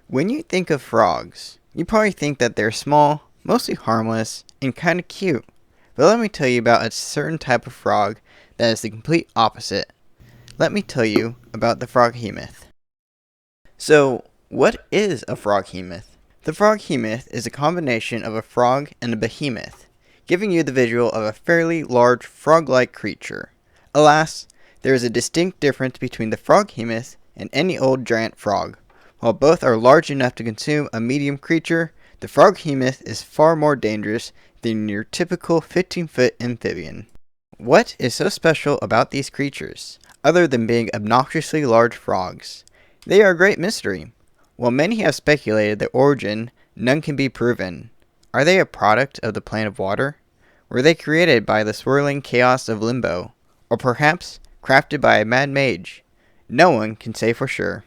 When you think of frogs, you probably think that they're small, mostly harmless, and kinda cute. But let me tell you about a certain type of frog that is the complete opposite. Let me tell you about the froghemoth. So, what is a froghemoth? The froghemoth is a combination of a frog and a behemoth, giving you the visual of a fairly large frog-like creature. Alas, there is a distinct difference between the froghemoth and any old giant frog. While both are large enough to consume a medium creature, the froghemoth is far more dangerous than your typical 15-foot amphibian. What is so special about these creatures, other than being obnoxiously large frogs? They are a great mystery. While many have speculated their origin, none can be proven. Are they a product of the plane of water? Were they created by the swirling chaos of limbo? Or perhaps crafted by a mad mage? No one can say for sure.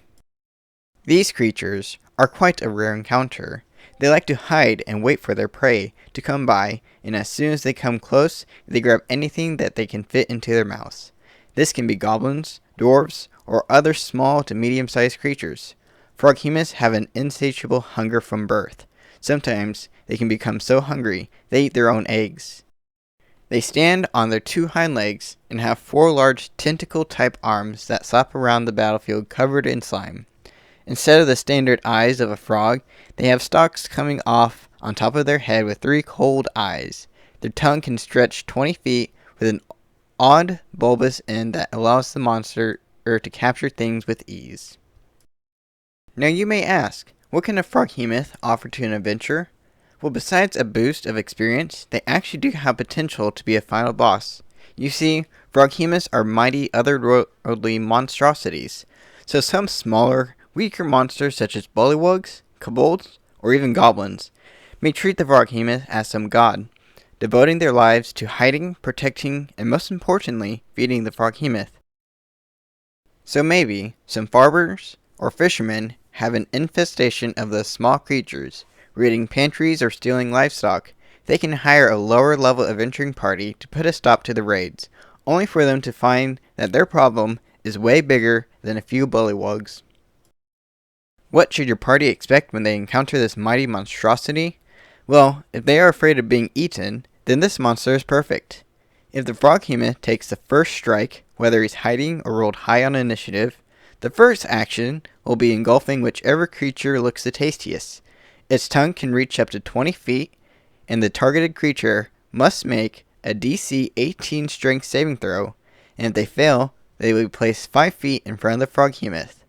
These creatures are quite a rare encounter. They like to hide and wait for their prey to come by, and as soon as they come close, they grab anything that they can fit into their mouths. This can be goblins, dwarves, or other small to medium-sized creatures. Froghemoths have an insatiable hunger from birth. Sometimes they can become so hungry they eat their own eggs. They stand on their two hind legs and have four large tentacle-type arms that slap around the battlefield covered in slime. Instead of the standard eyes of a frog, they have stalks coming off on top of their head with three cold eyes. Their tongue can stretch 20 feet with an odd bulbous end that allows the monster to capture things with ease. Now you may ask, what can a froghemoth offer to an adventurer? Well, besides a boost of experience, they actually do have potential to be a final boss. You see, froghemoths are mighty otherworldly monstrosities, so some smaller, weaker monsters such as bullywugs, kobolds, or even goblins may treat the froghemoth as some god, devoting their lives to hiding, protecting, and most importantly, feeding the froghemoth. So maybe some farmers or fishermen have an infestation of those small creatures, raiding pantries or stealing livestock. They can hire a lower level adventuring party to put a stop to the raids, only for them to find that their problem is way bigger than a few bullywugs. What should your party expect when they encounter this mighty monstrosity? Well, if they are afraid of being eaten, then this monster is perfect. If the froghemoth takes the first strike, whether he's hiding or rolled high on initiative, the first action will be engulfing whichever creature looks the tastiest. Its tongue can reach up to 20 feet, and the targeted creature must make a DC 18 strength saving throw, and if they fail, they will be placed 5 feet in front of the froghemoth.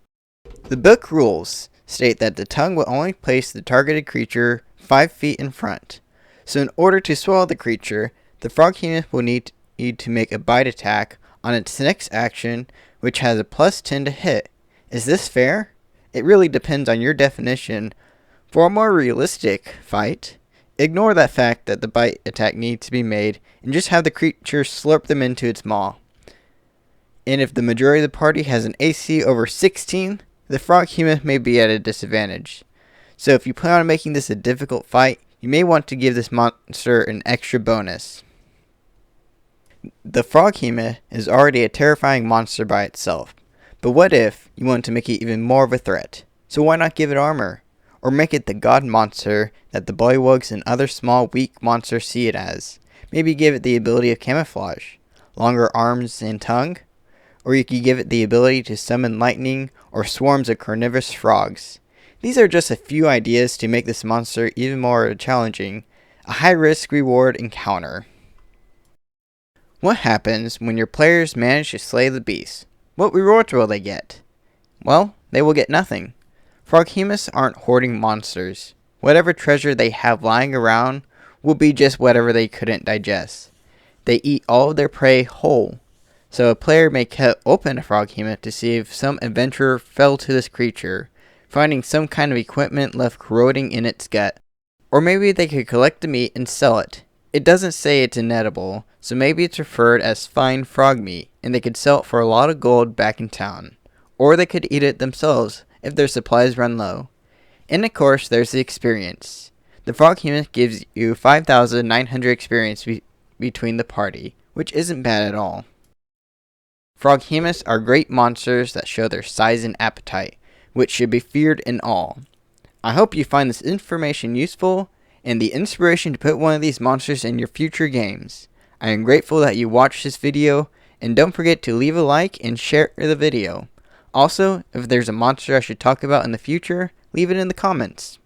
The book rules state that the tongue will only place the targeted creature 5 feet in front. So in order to swallow the creature, the froghemoth will need to make a bite attack on its next action, which has a +10 to hit. Is this fair? It really depends on your definition. For a more realistic fight, ignore that fact that the bite attack needs to be made and just have the creature slurp them into its maw. And if the majority of the party has an AC over 16, the froghemoth may be at a disadvantage. So if you plan on making this a difficult fight, you may want to give this monster an extra bonus. The froghemoth is already a terrifying monster by itself, but what if you want to make it even more of a threat? So why not give it armor? Or make it the god monster that the bullywugs and other small weak monsters see it as. Maybe give it the ability of camouflage, longer arms and tongue, or you could give it the ability to summon lightning or swarms of carnivorous frogs. These are just a few ideas to make this monster even more challenging, a high-risk reward encounter. What happens when your players manage to slay the beast? What rewards will they get? Well, they will get nothing. Froghemoths aren't hoarding monsters. Whatever treasure they have lying around will be just whatever they couldn't digest. They eat all of their prey whole. So a player may cut open a froghemoth to see if some adventurer fell to this creature, finding some kind of equipment left corroding in its gut. Or maybe they could collect the meat and sell it. It doesn't say it's inedible, so maybe it's referred as fine frog meat, and they could sell it for a lot of gold back in town. Or they could eat it themselves if their supplies run low. And of course, there's the experience. The froghemoth gives you 5,900 experience between the party, which isn't bad at all. Froghemoths are great monsters that show their size and appetite, which should be feared in all. I hope you find this information useful and the inspiration to put one of these monsters in your future games. I am grateful that you watched this video, and don't forget to leave a like and share the video. Also, if there's a monster I should talk about in the future, leave it in the comments.